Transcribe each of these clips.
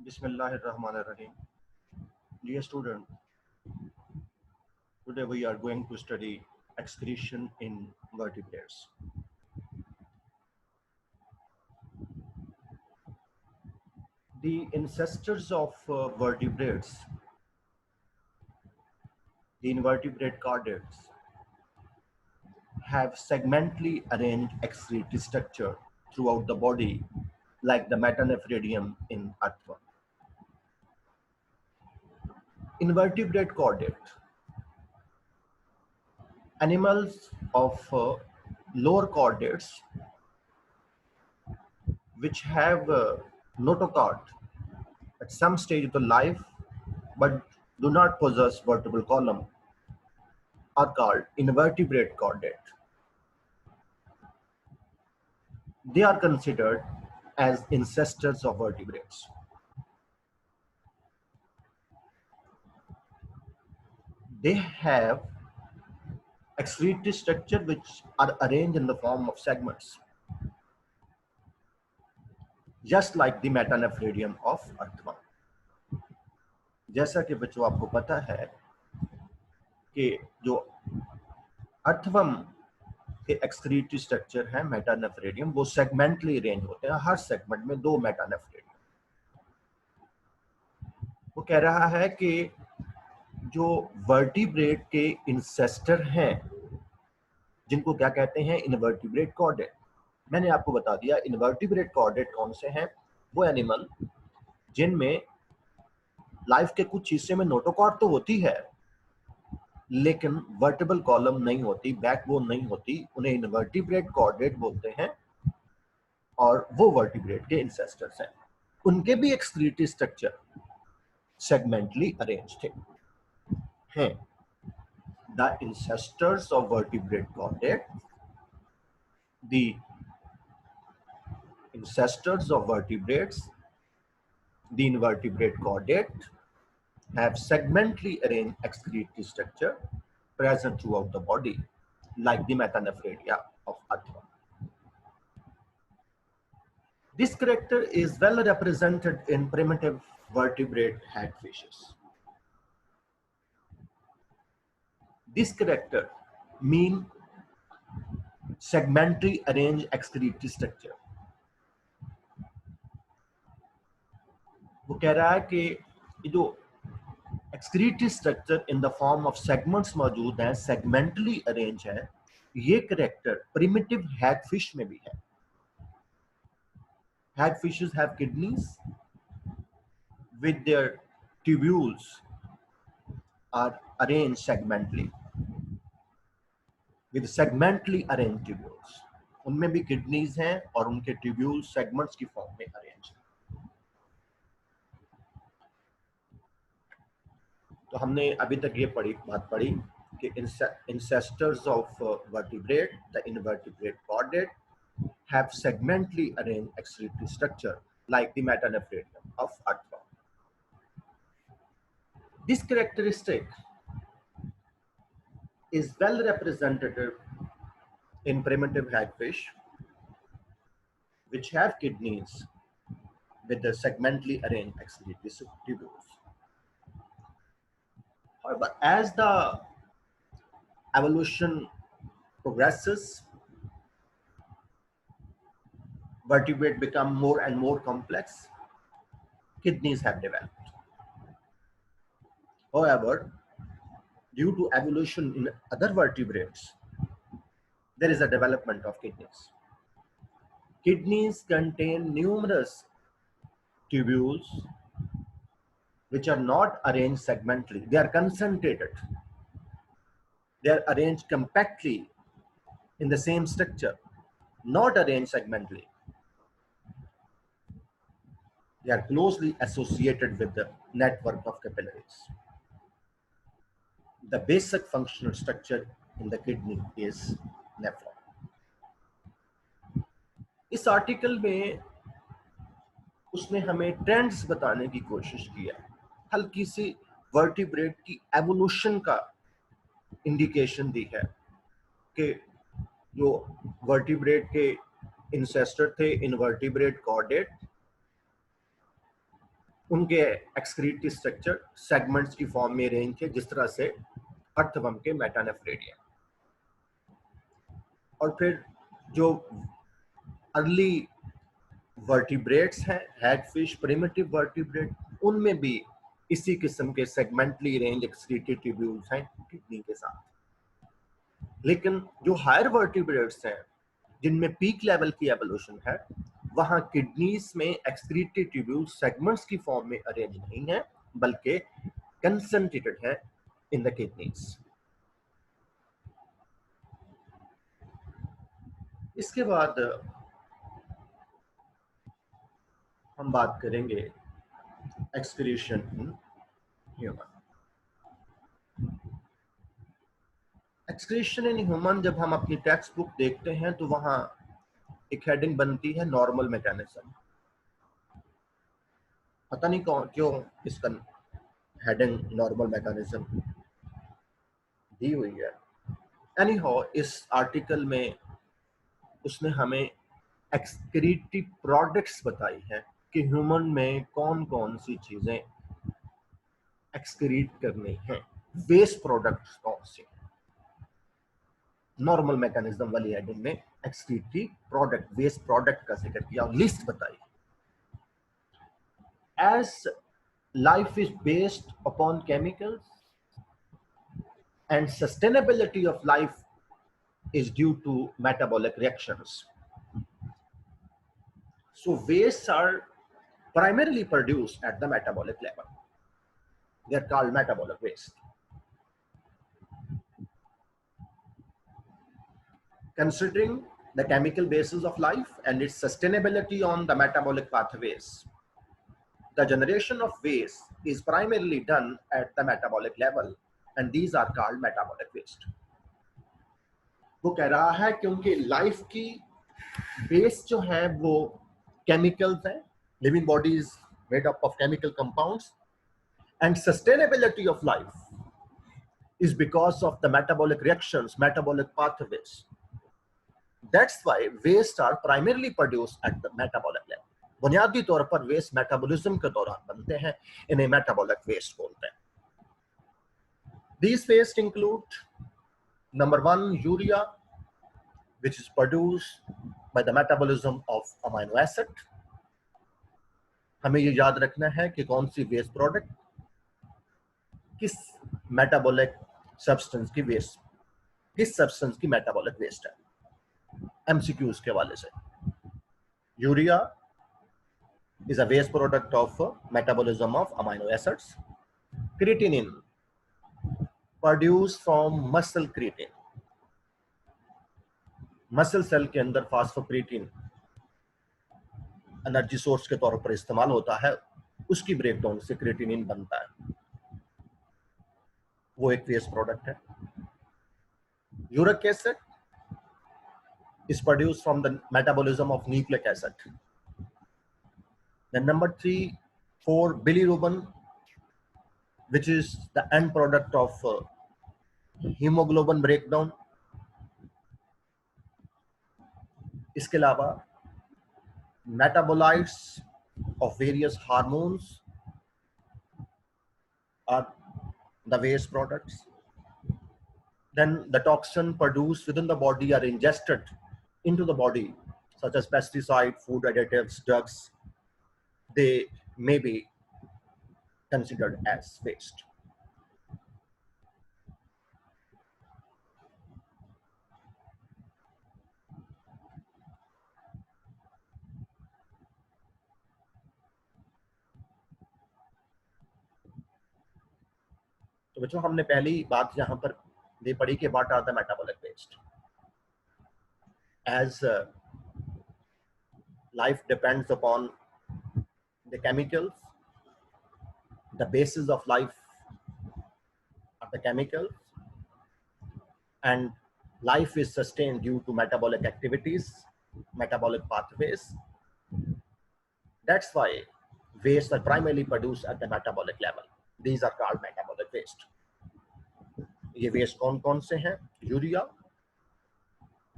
Bismillahirrahmanirrahim. Dear student, today we are going to study excretion in vertebrates. The ancestors of vertebrates, the invertebrate chordates, have segmentally arranged excretory structure throughout the body, like the metanephridium in earthworm. Invertebrate chordate, animals of lower chordates which have notochord at some stage of the life but do not possess vertebral column are called invertebrate chordate. They are considered as ancestors of vertebrates. They have excretory structure which are arranged in the form of segments, just like the metanephridium of earthworm. जैसा कि बच्चों आपको पता है कि जो earthworm के excretory structure है मेटानेफ्रेडियम, वो सेगमेंटली अरेंज होते हैं, हर सेगमेंट में 2 मेटानेफ्रेडियम। वो कह रहा है कि जो वर्टिब्रेट के इंसेस्टर हैं, जिनको क्या कहते हैं, इनवर्टिब्रेट कॉर्डेट। मैंने आपको बता दिया इनवर्टिब्रेट कॉर्डेट कौन से हैं। वो एनिमल जिनमें लाइफ के कुछ हिस्से में नोटोकॉर्ड तो होती है लेकिन वर्टिबल कॉलम नहीं होती, बैकबोन नहीं होती, उन्हें इनवर्टिब्रेट कॉर्डेट बोलते हैं और वो वर्टिब्रेट के इंसेस्टर्स हैं। उनके भी एक्सक्रीटरी स्ट्रक्चर सेगमेंटली अरेंज थे हैं। The ancestors of vertebrate chordate, the ancestors of vertebrates, the invertebrate chordate, have segmentally arranged excretory structure present throughout the body, like the metanephridia of earthworm. This character is well represented in primitive vertebrate hagfishes. This character mean segmentally arranged excretory structure. वो कह रहा है कि जो excretory structure in the form of segments मौजूद हैं, segmentally arrange है, ये करेक्टर प्रिमिटिव हैगफिश में भी है। Hagfishes have kidneys with their tubules are arranged segmentally with segmentally arranged tubules. उनमें भी किडनीज हैं और उनके ट्यूब्यूल सेगमेंट्स की फॉर्म में अरेंज हैं। तो हमने अभी तक ये बात पढ़ी कि ancestors of vertebrate, the invertebrate chordate, have segmentally arranged excretory structure like the metanephridium of earthworm. This characteristic is well represented in primitive hagfish, which have kidneys with the segmentally arranged excretory tubules. However, as the evolution progresses, vertebrates become more and more complex. Kidneys have developed. However, due to evolution in other vertebrates, there is a development of kidneys. Kidneys contain numerous tubules which are not arranged segmentally. They are concentrated. They are arranged compactly in the same structure, not arranged segmentally. They are closely associated with the network of capillaries. The basic functional structure in the kidney is nephron. इस article में उसने हमें trends बताने की कोशिश की है, हल्की सी वर्टिब्रेट की एवोल्यूशन का इंडिकेशन दी है कि जो वर्टिब्रेट के इंसेस्टर थे इनवर्टिब्रेट कॉर्डेट, उनके एक्सक्रीटरी स्ट्रक्चर सेगमेंट्स की फॉर्म में अरेंज थे, जिस तरह से अर्थवर्म के मेटानेफ्रेडियम। और फिर जो अर्ली वर्टिब्रेट्स हैं, हैगफिश, प्रिमिटिव वर्टिब्रेट, उनमें भी इसी किस्म के सेगमेंटली अरेंज एक्सक्रीटरी ट्यूब्यूल्स हैं किडनी के साथ। लेकिन जो हायर वर्टिब्रेट्स हैं, जिनमें पीक लेवल की एवोल्यूशन है, वहां किडनीज में एक्सक्रीटरी ट्यूब्यूल सेगमेंट्स की फॉर्म में अरेंज नहीं है, बल्कि कंसंट्रेटेड है इन द किडनीज। इसके बाद हम बात करेंगे excretion in human. Excretion in human जब हम अपनी टेक्स्ट बुक देखते हैं तो वहां एक हेडिंग बनती है नॉर्मल मैकेनिज्म। पता नहीं क्यों इसका हेडिंग नॉर्मल मैकेनिज्म दी हुई है। एनी हाउ, इस आर्टिकल में उसने हमें एक्सक्रीटरी प्रोडक्ट्स बताई है कि ह्यूमन में कौन कौन सी चीजें एक्सक्रीट करनी है, वेस्ट प्रोडक्ट्स कौन से। नॉर्मल मैकेनिज्म वाली हेडिंग में एक्सक्रीटरी प्रोडक्ट, वेस्ट प्रोडक्ट का जिक्र किया और लिस्ट बताई। As life is based upon chemicals and sustainability of life is due to metabolic reactions. So wastes are primarily produced at the metabolic level. They are called metabolic waste. Considering the chemical basis of life and its sustainability on the metabolic pathways, the generation of waste is primarily done at the metabolic level, and these are called metabolic waste. वो कह रहा है क्योंकि life की base जो है वो chemicals हैं, living bodies made up of chemical compounds, and sustainability of life is because of the metabolic reactions, metabolic pathways. That's why waste are primarily produced at the metabolic level. बुनियादी तौर पर waste metabolism के दौरान बनते हैं, इन्हें metabolic waste बोलते हैं. These waste include number 1 urea, which is produced by the metabolism of amino acid. हमें ये याद रखना है कि कौन सी वेस्ट प्रोडक्ट किस मेटाबॉलिक सब्सटेंस की वेस्ट, किस सब्सटेंस की मेटाबॉलिक वेस्ट है. एमसीक्यूज के हवाले से urea is a waste product of metabolism of amino acids. Creatinine produced from muscle creatine. Muscle cell के अंदर फास्फोक्रिएटिन एनर्जी सोर्स के तौर पर इस्तेमाल होता है, उसकी ब्रेकडाउन से क्रिएटिनिन बनता है, वो एक वेस्ट प्रोडक्ट है. Uric acid is produced from the metabolism of nucleic acid. Then number 3, 4, bilirubin, which is the end product of hemoglobin breakdown. इसके अलावा metabolites of various hormones are the waste products. Then the toxin produced within the body are ingested into the body, such as pesticide, food additives, drugs. They may be considered as waste. तो बच्चों, हमने पहली बात यहाँ पर ये पढ़ी कि what are the metabolic waste. As life depends upon the chemicals, the basis of life are the chemicals, and life is sustained due to metabolic activities, metabolic pathways. That's why wastes are primarily produced at the metabolic level. These are called metabolic waste. ये waste कौन कौन से हैं? Urea,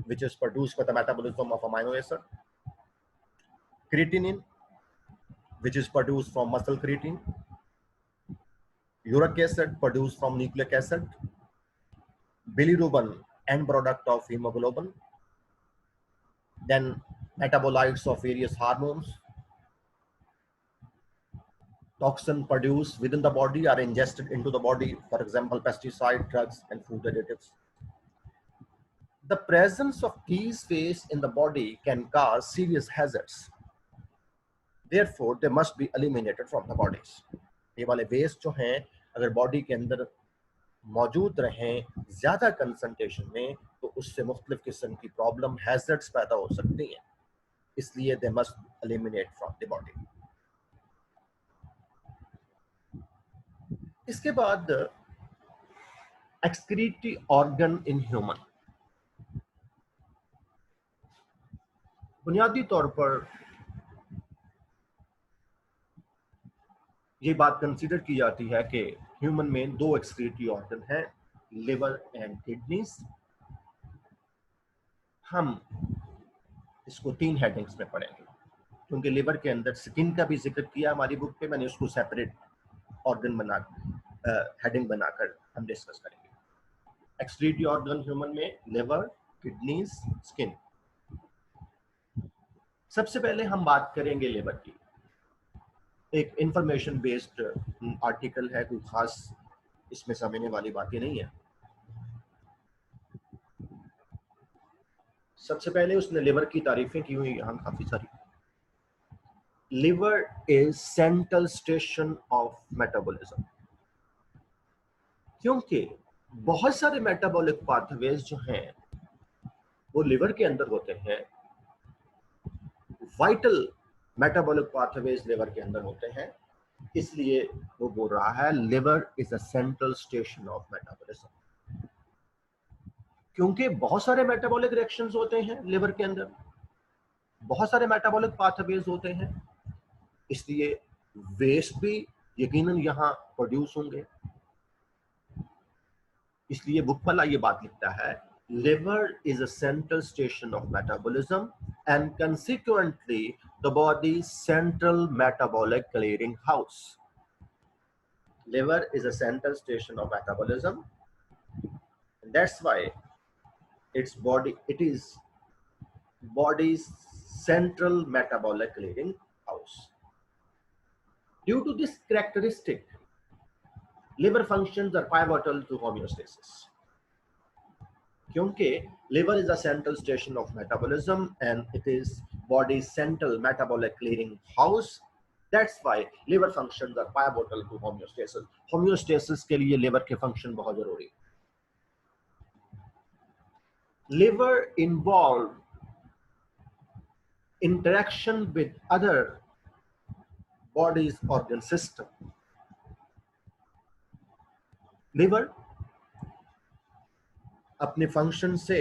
which is produced by the metabolism of amino acid. Creatinine, which is produced from muscle creatine, uric acid produced from nucleic acid, bilirubin, end product of hemoglobin, then metabolites of various hormones, toxin produced within the body are ingested into the body, for example, pesticide, drugs, and food additives. The presence of these waste in the body can cause serious hazards. Therefore, they must be eliminated from the bodies. ये वाले waste जो हैं अगर body के अंदर मौजूद रहें ज्यादा कंसंट्रेशन में तो उससे मुख्तलिफ किस्म की प्रॉब्लम हैजर्ड्स पैदा हो सकती हैं, इसलिए they must eliminate from the body. इसके बाद एक्सक्रीटरी ऑर्गन इन ह्यूमन। बुनियादी तौर पर ये बात कंसीडर की जाती है कि ह्यूमन में दो एक्सक्रीटरी ऑर्गन हैं, लिवर एंड किडनीज। हम इसको 3 हेडिंग्स में पढ़ेंगे, क्योंकि लिवर के अंदर स्किन का भी जिक्र किया हमारी बुक पे, मैंने उसको सेपरेट ऑर्गन बना हेडिंग बनाकर हम डिस्कस करेंगे। एक्सक्रीटरी ऑर्गन ह्यूमन में लिवर, किडनीज, स्किन। सबसे पहले हम बात करेंगे लिवर की। एक इंफॉर्मेशन बेस्ड आर्टिकल है, कोई खास इसमें समझने वाली बातें नहीं है। सबसे पहले उसने लिवर की तारीफें की हुई यहाँ काफी सारी। Liver is central station of metabolism, क्योंकि बहुत सारे मेटाबॉलिक पाथवेज जो हैं वो लिवर के अंदर होते हैं। वाइटल मेटाबॉलिक पाथवेज लिवर के अंदर होते हैं, इसलिए वो बोल रहा है liver is a central station of metabolism. क्योंकि बहुत सारे मेटाबॉलिक रिएक्शंस होते हैं लिवर के अंदर, बहुत सारे मेटाबॉलिक पाथवेज होते हैं, इसलिए वेस्ट भी यकीनन यहाँ प्रोड्यूस होंगे। इसलिए बुक वाला ये बात लिखता है, liver is a central station of metabolism and consequently the body's central metabolic clearinghouse. Liver is a central station of metabolism, and that's why it is body's central metabolic clearinghouse. Due to this characteristic, liver functions are pivotal to homeostasis. क्योंकि liver is a central station of metabolism and it is body's central metabolic clearing house. That's why liver functions are pivotal to homeostasis. Homeostasis के लिए liver के function बहुत जरूरी है। Liver involve interaction with other body's organ system. Liver अपने function से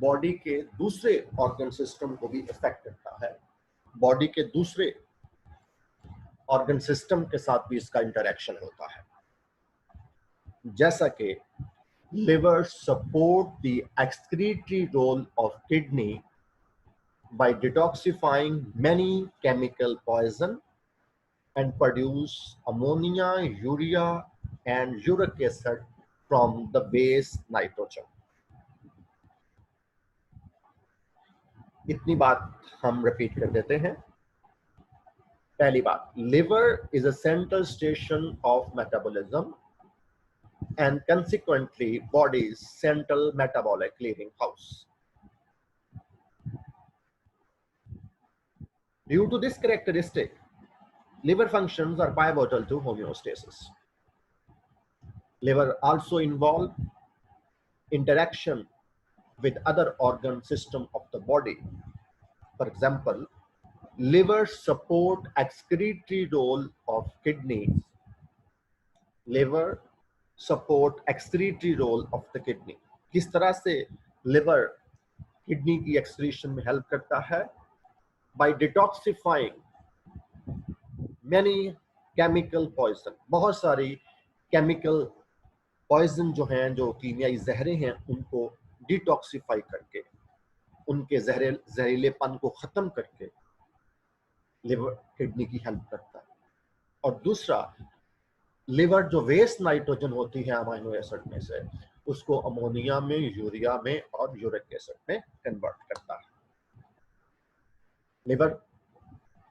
body के दूसरे ऑर्गन सिस्टम को भी इफेक्ट करता है, बॉडी के दूसरे ऑर्गन सिस्टम के साथ भी इसका इंटरेक्शन होता है। जैसा कि liver support the excretory role of kidney by detoxifying many chemical poison and produce ammonia, urea and uric acid from the waste nitrogen. इतनी बात हम रिपीट कर देते हैं। पहली बात, liver is a central station of metabolism and consequently body's central metabolic clearinghouse. Due to this characteristic, liver functions are pivotal to homeostasis. Liver also involve interaction with other organ system of the body. For example, liver support excretory role of kidneys. Liver support excretory role of the kidney. किस तरह से liver kidney की excretion में help करता है? By detoxifying many chemical poison. बहुत सारी chemical poison जो हैं, जो कीमियाई जहरे हैं, उनको डिटॉक्सिफाई करके, उनके जहरीलेपन को खत्म करके लिवर किडनी की हेल्प करता है। और दूसरा, लिवर जो वेस्ट नाइट्रोजन होती है अमीनो एसिड में से, उसको अमोनिया में, यूरिया में और यूरिक एसिड में कन्वर्ट करता है। Liver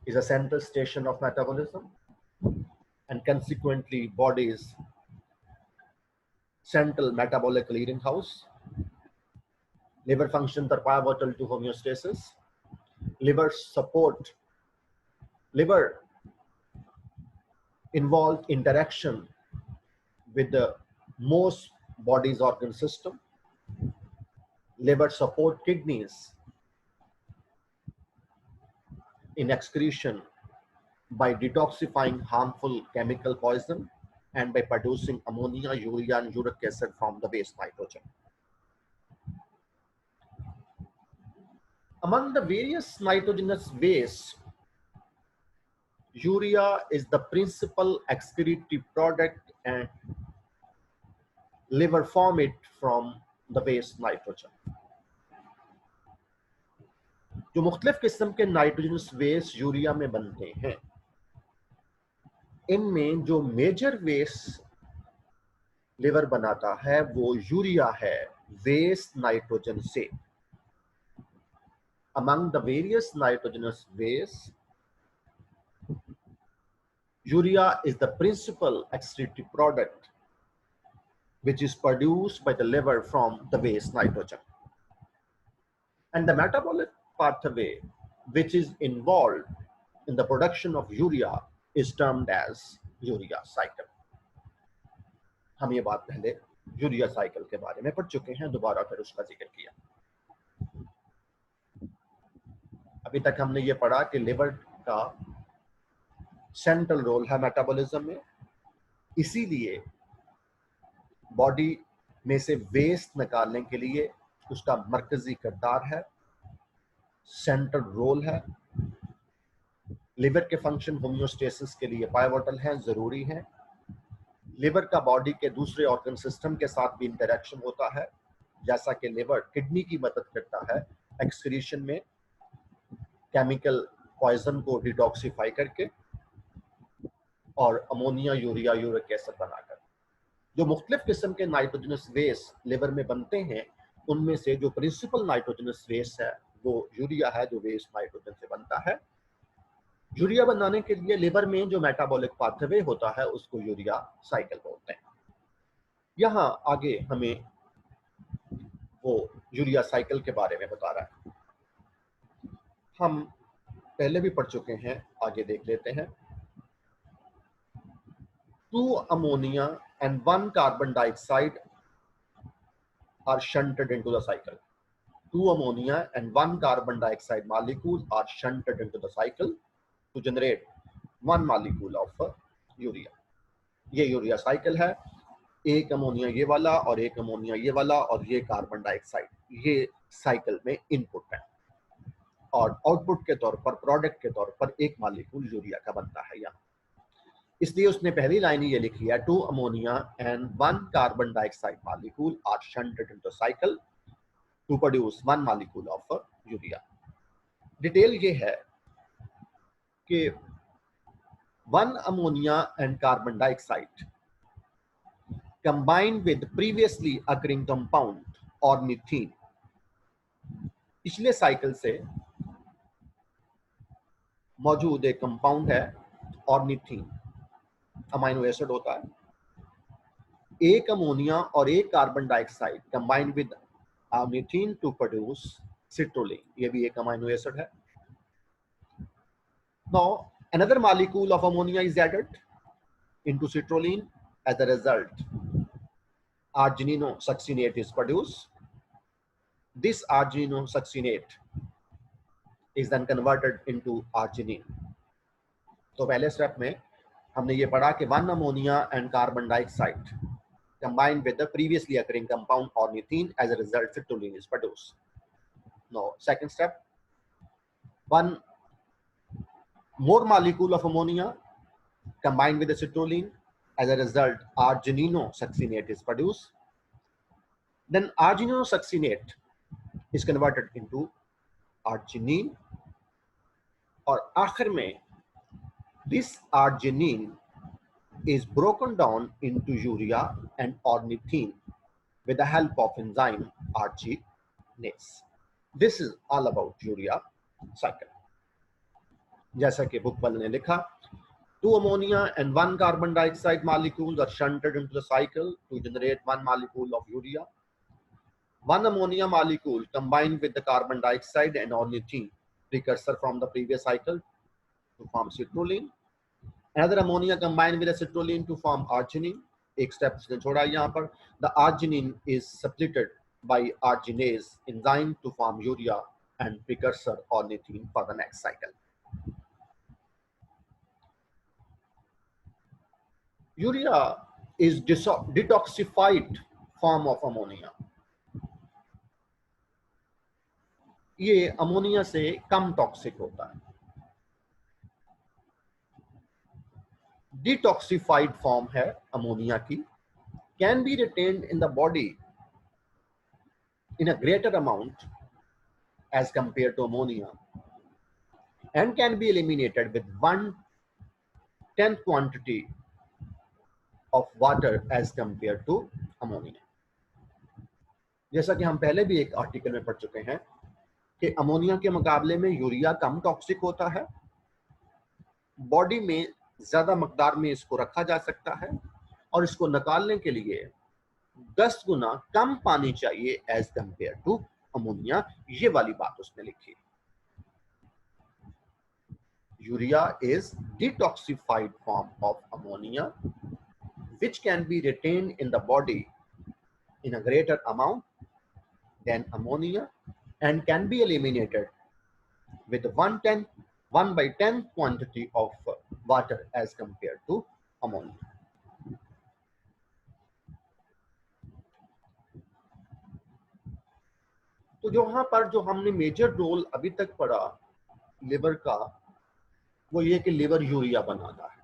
is a central station of metabolism and consequently body's central metabolic clearinghouse. Liver functions are pivotal to homeostasis. Liver involved interaction with the most body's organ system. Liver support kidneys in excretion by detoxifying harmful chemical poison and by producing ammonia, urea, and uric acid from the waste nitrogen. Among the various nitrogenous wastes, urea is the principal excretory product and liver form it from the waste nitrogen. जो मुख्तलिफ किस्म के nitrogenous waste urea में बनते हैं, इनमें जो major waste liver बनाता है वो यूरिया है वेस्ट नाइट्रोजन से। Among the various nitrogenous wastes, urea is the principal excretory product which is produced by the liver from the waste nitrogen. And the metabolic pathway which is involved in the production of urea is termed as urea cycle. हम ये बात पहले urea cycle के बारे में पढ़ चुके हैं, दोबारा फिर उसका जिक्र किया। अभी तक हमने ये पढ़ा कि लिवर का सेंट्रल रोल है मेटाबॉलिज्म में, इसीलिए बॉडी में से वेस्ट निकालने के लिए उसका मरकजी किरदार है, सेंट्रल रोल है। लिवर के फंक्शन होम्योस्टेसिस के लिए पाइवोटल हैं, जरूरी हैं। लिवर का बॉडी के दूसरे ऑर्गन सिस्टम के साथ भी इंटरेक्शन होता है, जैसा कि लिवर किडनी की मदद करता है एक्सक्रीशन में केमिकल पॉइजन को डिटॉक्सिफाई करके और अमोनिया, यूरिया, यूरिक एसिड बनाकर। जो मुख्तलिफ किस्म के नाइट्रोजनस वेस्ट लिवर में बनते हैं, उनमें से जो प्रिंसिपल नाइट्रोजनस वेस्ट है वो यूरिया है, जो वेस्ट नाइट्रोजन से बनता है। यूरिया बनाने के लिए लिवर में जो मेटाबॉलिक पाथवे होता है उसको यूरिया साइकिल बोलते हैं। यहाँ आगे हमें वो यूरिया साइकिल के बारे में बता रहा है। हम पहले भी पढ़ चुके हैं, आगे देख लेते हैं। 2 ammonia and 1 carbon dioxide are shunted into the cycle. 2 ammonia and 1 carbon dioxide molecule are shunted into the cycle to generate 1 molecule of urea. ये यूरिया साइकिल है, एक अमोनिया ये वाला और एक अमोनिया ये वाला और ये कार्बन डाइऑक्साइड, ये साइकिल में इनपुट है और आउटपुट के तौर पर, प्रोडक्ट के तौर पर एक मॉलिक्यूल यूरिया का बनता है यहाँ। इसलिए उसने पहली लाइन ये लिखी है, 2 ammonia and 1 carbon dioxide molecule are shunted into the cycle to produce 1 molecule of urea. Detail ये है कि 1 ammonia and carbon dioxide combined with previously occurring compound or methane, पिछले साइकिल से मौजूद एक कंपाउंड है और मीथेन अमाइनो एसिड होता है। एक अमोनिया और एक carbon dioxide combined with methane to produce citrulline, ये भी एक अमाइनो एसिड है। Now another molecule of ammonia is added into citrulline. As a result, argininosuccinate is produced. This argininosuccinate is then converted into arginine. तो पहले step में हमने ये पढ़ा कि 1 ammonia and carbon dioxide combined with the previously occurring compound or methane, as a result citrulline is produced. Now second step, 1 more molecule of ammonia combined with the citrulline, as a result argininosuccinate is produced. Then argininosuccinate is converted into arginine और आखिर में This arginine is broken down into urea and ornithine with the help of enzyme arginase. This is all about urea cycle. जैसा कि book वाले ने लिखा, 2 ammonia and 1 carbon dioxide molecules are shunted into the cycle to generate 1 molecule of urea. 1 ammonia molecule combined with the carbon dioxide and ornithine precursor from the previous cycle to form citrulline. Another ammonia combined with acetylene to form arginine. एक step इसने छोड़ा यहाँ पर. The arginine is splitted by arginase enzyme to form urea and precursor ornithine for the next cycle. Urea is detoxified form of ammonia. ये ammonia से कम toxic होता है. डिटॉक्सिफाइड फॉर्म है अमोनिया की. Can be retained in the body in a greater amount as compare to ammonia and can be eliminated with 1/10 quantity of water as compare to ammonia. जैसा कि हम पहले भी एक आर्टिकल में पढ़ चुके हैं कि अमोनिया के मुकाबले में यूरिया कम टॉक्सिक होता है. बॉडी में ज्यादा मकदार में इसको रखा जा सकता है और इसको निकालने के लिए 10 गुना कम पानी चाहिए एज कंपेयर टू अमोनिया. ये वाली बात उसने लिखी. Urea is detoxified form of ammonia which can be retained in the body in a greater amount than ammonia and can be eliminated with 1/10 quantity of water as compared to ammonia. तो यहाँ पर जो हमने major role अभी तक पढ़ा liver का, वो ये कि लिवर यूरिया बनाता है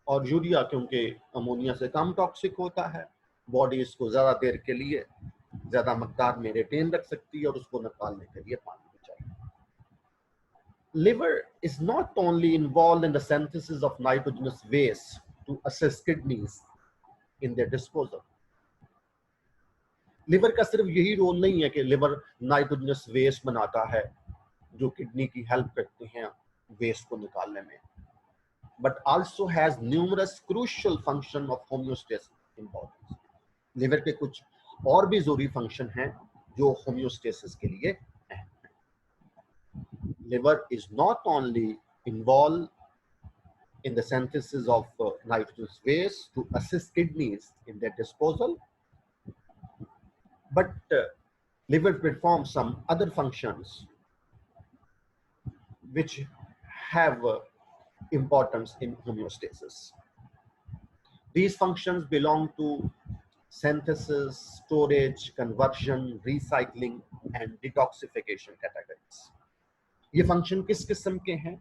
और यूरिया क्योंकि अमोनिया से कम टॉक्सिक होता है, बॉडी इसको ज्यादा देर के लिए ज्यादा मकदार में रिटेन रख सकती है और उसको निकालने के लिए पानी भी चाहिए. Liver is not only involve in the synthesis of nitrogenous waste to assist kidneys in their disposal. Liver का सिर्फ यही रोल नहीं है कि लिवर नाइट्रोजनस वेस्ट बनाता है जो किडनी की हेल्प करते हैं वेस्ट को निकालने में, but also has numerous crucial function of homeostasis importance. Liver के कुछ और भी जरूरी फंक्शन हैं जो होम्योस्टेसिस के लिए हैं. Liver is not only involved in the synthesis of nitrogenous waste to assist kidneys in their disposal, but liver performs some other functions which have importance in homeostasis. These functions belong to synthesis, storage, conversion, recycling and detoxification categories. ये function किस किस्म के हैं?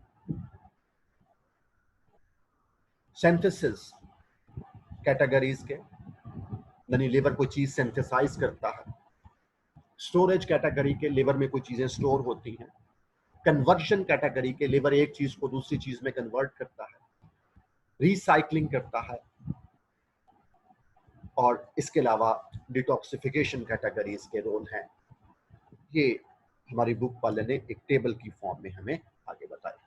Synthesis categories के, यानी liver कोई चीज synthesise करता है. स्टोरेज कैटेगरी के, लिवर में कोई चीजें स्टोर होती हैं. कन्वर्जन कैटेगरी के, लिवर एक चीज को दूसरी चीज में कन्वर्ट करता है. रिसाइकलिंग करता है. और इसके अलावा डिटॉक्सिफिकेशन कैटेगरीज के रोल हैं. ये हमारी बुक वाले ने एक टेबल की फॉर्म में हमें आगे बताया.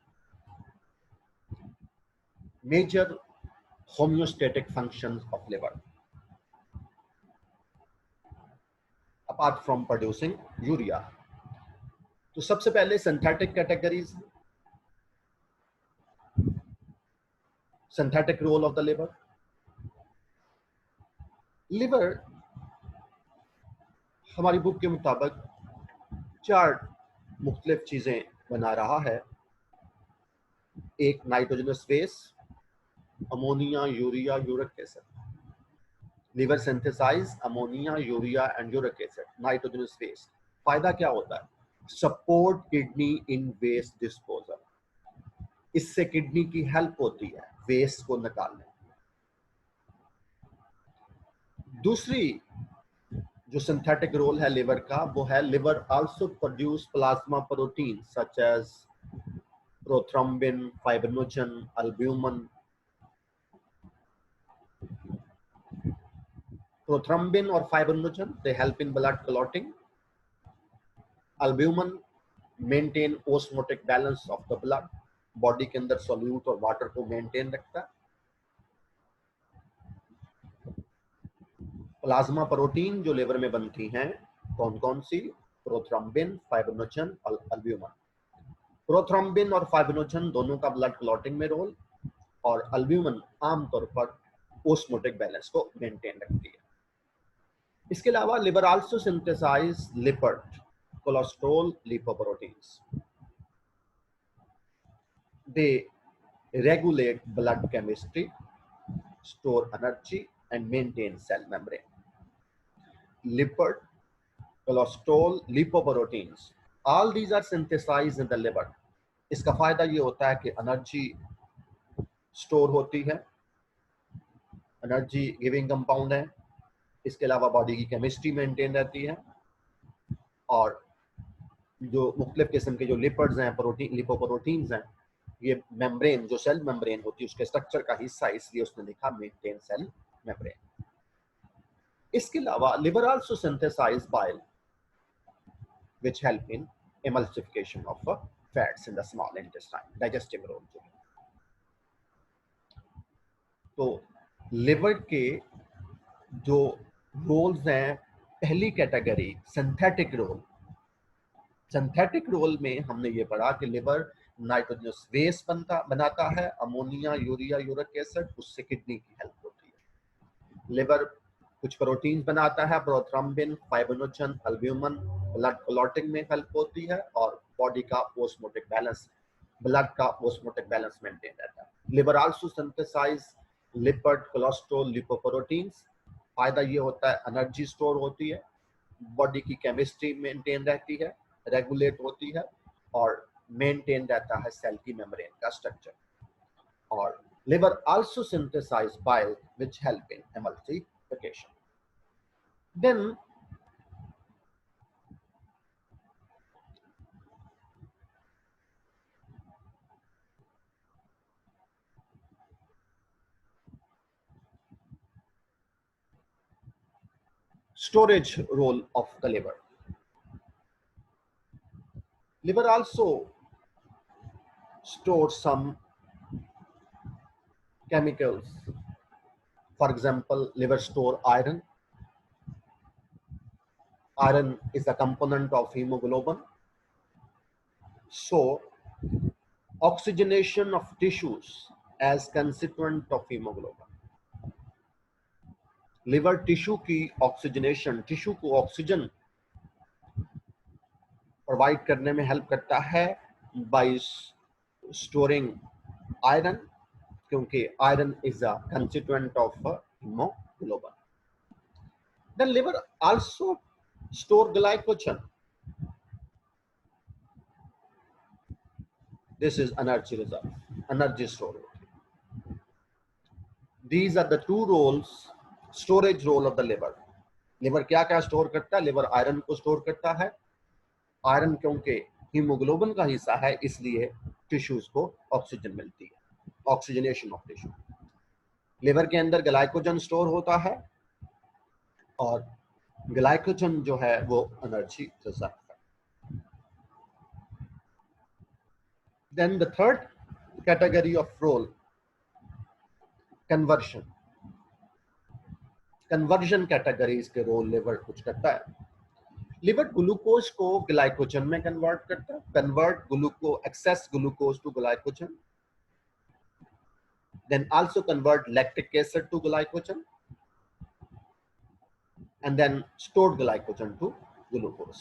Major homeostatic functions of liver apart from producing urea. तो सबसे पहले synthetic categories, synthetic role of the liver. Liver हमारी बुक के मुताबिक 4 मुख्तलिफ चीजें बना रहा है. एक nitrogenous waste, ammonia, urea, uric acid. Liver synthesize ammonia, urea and uric acid, nitrogenous waste. फायदा क्या होता है? Support kidney in waste disposal. इससे किडनी की हेल्प होती है वेस्ट को निकालने. दूसरी जो सिंथेटिक रोल है लिवर का, वो है liver also produce plasma protein such as prothrombin, fibrinogen, albumin. Prothrombin or fibrinogen, they help in blood clotting. Albumin maintain osmotic balance of the blood, body के अंदर सोल्यूट और वाटर को maintain रखता है. प्लाज्मा प्रोटीन जो liver में बनती हैं, कौन कौन सी? प्रोथ्रोम्बिन, फाइब्रिनोजन और अल्ब्यूमिन. प्रोथ्रोम्बिन और फाइब्रिनोजन दोनों का ब्लड क्लॉटिंग में रोल, और अल्ब्यूमिन आमतौर पर ओस्मोटिक बैलेंस को मेंटेन रखती है. इसके अलावा liver also synthesize lipid, cholesterol, lipoproteins. They regulate blood chemistry, store energy, and maintain cell membrane. Lipid, cholesterol, lipoproteins, all these are synthesized in the liver. इसका फायदा ये होता है कि एनर्जी स्टोर होती है, एनर्जी गिविंग कंपाउंड है. इसके अलावा बॉडी की केमिस्ट्री मेंटेन रहती है, और जो मुख्तलिफ किस्म के जो लिपिड्स हैं, प्रोटीन, लिपोप्रोटीन्स हैं, ये मेम्ब्रेन, जो सेल मेम्ब्रेन होती है, उसके स्ट्रक्चर का हिस्सा, इसलिए उसने लिखा मेंटेन सेल मेम्ब्रेन. इसके अलावा liver also synthesize bile which help in emulsification of fats in the small intestine, digestive role. तो लिवर के जो रोल्स हैं, पहली category synthetic role. Synthetic role में हमने ये पढ़ा कि लिवर नाइट्रोजनस बेस बनाता है, अमोनिया, यूरिया, यूरिक एसिड, उससे किडनी की हेल्प होती है. लिवर कुछ प्रोटीन बनाता है, prothrombin, fibrinogen, albumin, blood clotting में हेल्प होती है, और बॉडी का ओस्मोटिक बैलेंस, ब्लड का ओस्मोटिक बैलेंस मेंटेन रहता है. Liver also synthesize lipid, cholesterol, lipoproteins. फायदा ये होता है एनर्जी स्टोर होती है, बॉडी की केमिस्ट्री मेंटेन रहती है, रेगुलेट होती है, और मेंटेन रहता है सेल की मेम्ब्रेन का स्ट्रक्चर. और liver also synthesize bile which help in emulsification. Then storage role of the liver. Liver also stores some chemicals. For example, liver store iron. Iron is a component of hemoglobin. So, oxygenation of tissues as constituent of hemoglobin. Liver tissue की oxygenation, tissue को oxygen provide करने में help करता है by storing iron, क्योंकि iron is a constituent of haemoglobin. Then liver also store glycogen. This is energy reserve, energy store. These are the two roles, storage role of the liver. Liver क्या क्या store करता है? Liver iron को store करता है. Iron क्योंकि haemoglobin का हिस्सा है, इसलिए टिश्यूज को ऑक्सीजन मिलती है, ऑक्सीजनेशन ऑफ टिश्यू. लिवर के अंदर ग्लाइकोजन स्टोर होता है, और ग्लाइकोजन जो है वो एनर्जी रिजर्व है. Then the third category of role, conversion. Conversion categories के रोल लिवर कुछ करता है. लिवर ग्लूकोज को ग्लाइकोजन में कन्वर्ट करता है, convert gluco excess glucose to glycogen. Then also convert lactic acid to glycogen, and then stored glycogen to glucose.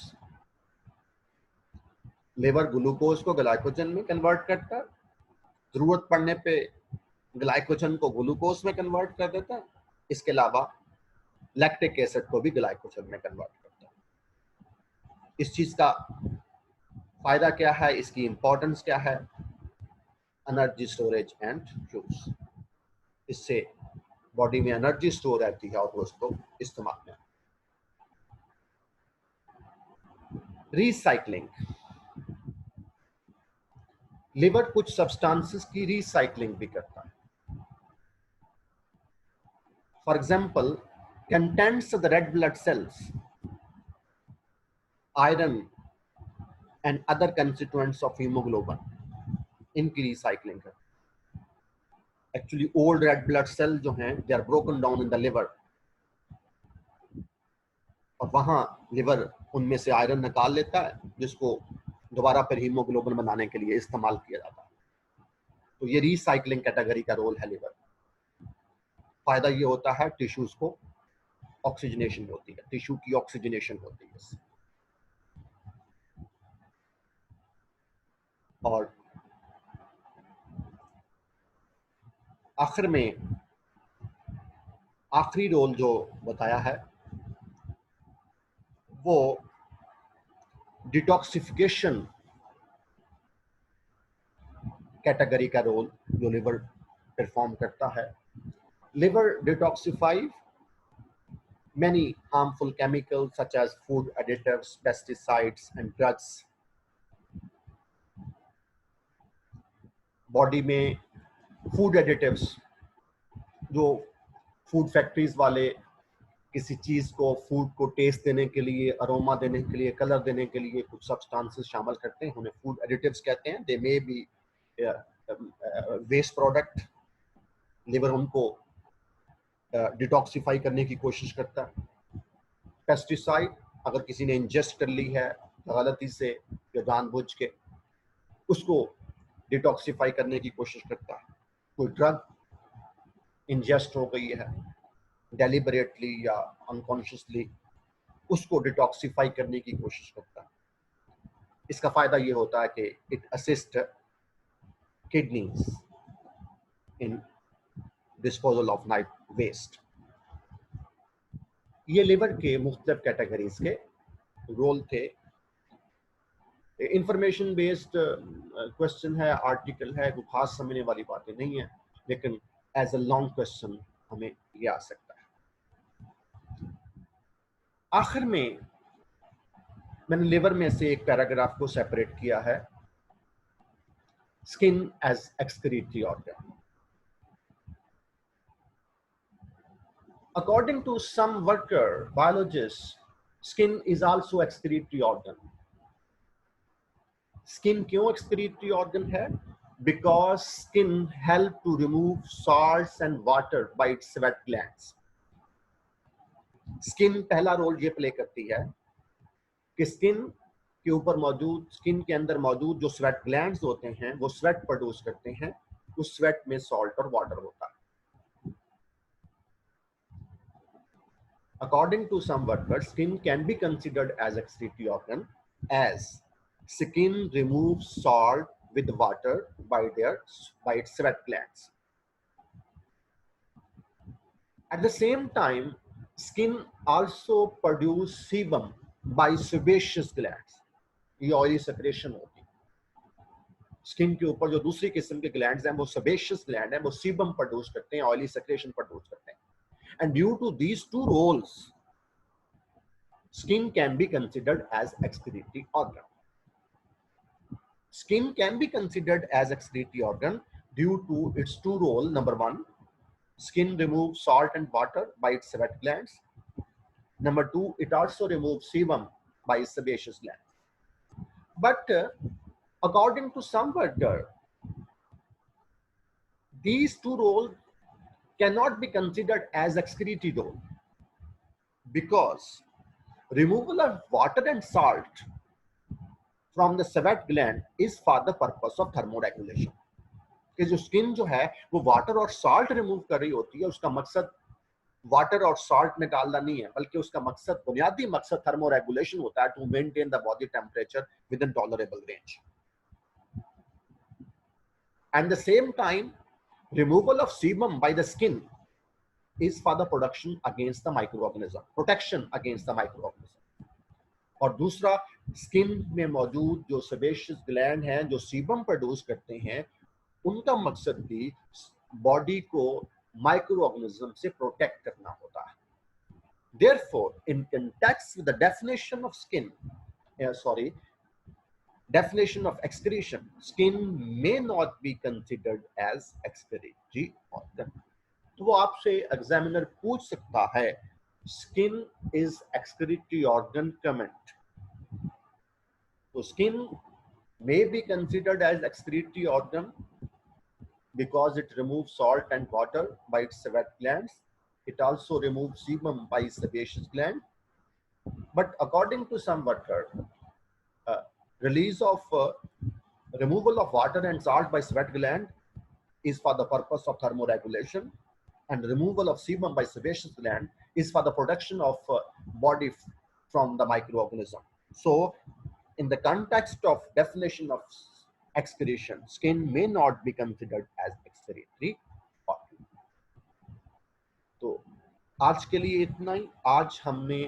Liver glucose को glycogen में कन्वर्ट करता है, जरूरत पड़ने पे ग्लाइकोजन को ग्लूकोज में कन्वर्ट कर देता है. इसके अलावा लैक्टिक एसिड को भी ग्लाइकोजन में कन्वर्ट करता है. इस चीज का फायदा क्या है, इसकी इंपॉर्टेंस क्या है? Energy storage and use. इससे बॉडी में एनर्जी स्टोर रहती है और वो उसको इस्तेमाल में. रिसाइकलिंग. लिवर कुछ सब्सटेंसेस की रिसाइकलिंग भी करता है. For example, contents the red blood cells iron and other constituents of haemoglobin, इनकी रिसाइकलिंग है. Actually old red blood cell जो हैं they are broken down in the liver, और वहां लिवर उनमें से आयरन निकाल लेता है जिसको दोबारा फिर हीमोग्लोबिन बनाने के लिए इस्तेमाल किया जाता है. तो ये रिसाइकलिंग कैटेगरी का रोल है लिवर. फायदा ये होता है टिश्यूज को ऑक्सीजनेशन होती है, टिश्यू की ऑक्सीजनेशन होती है. और आखिर में आखिरी रोल जो बताया है वो डिटॉक्सिफिकेशन कैटेगरी का रोल जो लिवर परफॉर्म करता है. Liver detoxify many harmful chemicals such as food additives, pesticides and drugs. Body में फूड एडिटिव्स, जो फूड फैक्ट्रीज वाले किसी चीज को, फूड को टेस्ट देने के लिए, अरोमा देने के लिए, कलर देने के लिए कुछ सब्सटेंसेस शामिल करते हैं, उन्हें फूड एडिटिव्स कहते हैं. They may be waste product. Liver उनको डिटॉक्सिफाई करने की कोशिश करता है. पेस्टिसाइड, अगर किसी ने इंजेस्ट कर ली है गलती से या जानबूझ के, उसको डिटॉक्सिफाई करने की कोशिश करता है. कोई ड्रग इंजेस्ट हो गई है डेलिबरेटली या अनकॉन्शियसली, उसको डिटॉक्सिफाई करने की कोशिश करता है. इसका फायदा ये होता है कि it assist kidneys in disposal of night waste. ये लिवर के मुख्तलिफ कैटेगरीज के रोल थे. इंफॉर्मेशन बेस्ड क्वेश्चन है, आर्टिकल है, कोई खास समझने वाली बातें नहीं है, लेकिन एज अ लॉन्ग क्वेश्चन हमें ये आ सकता है. आखिर में मैंने लिवर में से एक पैराग्राफ को सेपरेट किया है, skin as excretory organ. According to some worker biologists, skin is also excretory organ. Skin क्यों excretory organ है? Because skin help to remove salts and water by its sweat glands. Skin पहला role ये play करती है कि skin के ऊपर मौजूद, स्किन के अंदर मौजूद जो स्वेट ग्लैंड्स होते हैं वो स्वेट प्रोड्यूस करते हैं. उस स्वेट में सॉल्ट और वाटर होता है. According to some workers, skin can be considered as excretory organ as skin removes salt with water by its sweat glands. At the same time, skin also produce sebum by sebaceous glands. ये oily secretion होती है. Skin के ऊपर जो दूसरी किस्म के glands हैं वो sebaceous gland है, वो sebum प्रोड्यूस करते हैं, ऑयली सेक्रेशन प्रोड्यूस करते हैं. And due to these two roles, skin can be considered as excretory organ. Skin can be considered as excretory organ due to its two roles. Number one, skin removes salt and water by its sweat glands. Number two, it also removes sebum by its sebaceous gland. But according to some worker, these two roles cannot be considered as excretory role because removal of water and salt from the sweat gland is for the purpose of thermoregulation. कि जो skin जो है वो water और salt remove कर रही होती है, उसका मकसद वाटर और सॉल्ट निकालना नहीं है, बल्कि उसका मकसद, बुनियादी मकसद थर्मोरेगुलेशन होता है, to maintain the body temperature within tolerable range. At the same time, removal of sebum by the skin is for the production against the microorganism, protection against the microorganism. और दूसरा, skin में मौजूद जो sebaceous gland हैं जो sebum produce करते हैं, उनका मकसद भी बॉडी को माइक्रो ऑर्गेनिज्म से प्रोटेक्ट करना होता है. Therefore, in context with the definition of skin, definition of excretion, skin may not be considered as excretory organ. तो वो आपसे एग्जामिनर पूछ सकता है skin is excretory organ, comment. तो skin may be considered as excretory organ because it removes salt and water by its sweat glands. It also removes sebum by sebaceous gland. But according to some worker, release of removal of water and salt by sweat gland is for the purpose of thermoregulation, and removal of sebum by sebaceous gland is for the production of body from the microorganism. So in the context of definition of excretion, skin may not be considered as excretory organ. तो आज के लिए इतना ही. आज हमने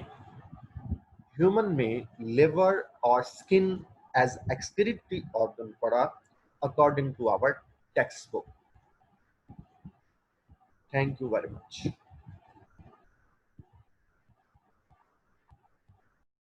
human में liver और skin as excretory organ पढ़ा according to our textbook. Thank you very much.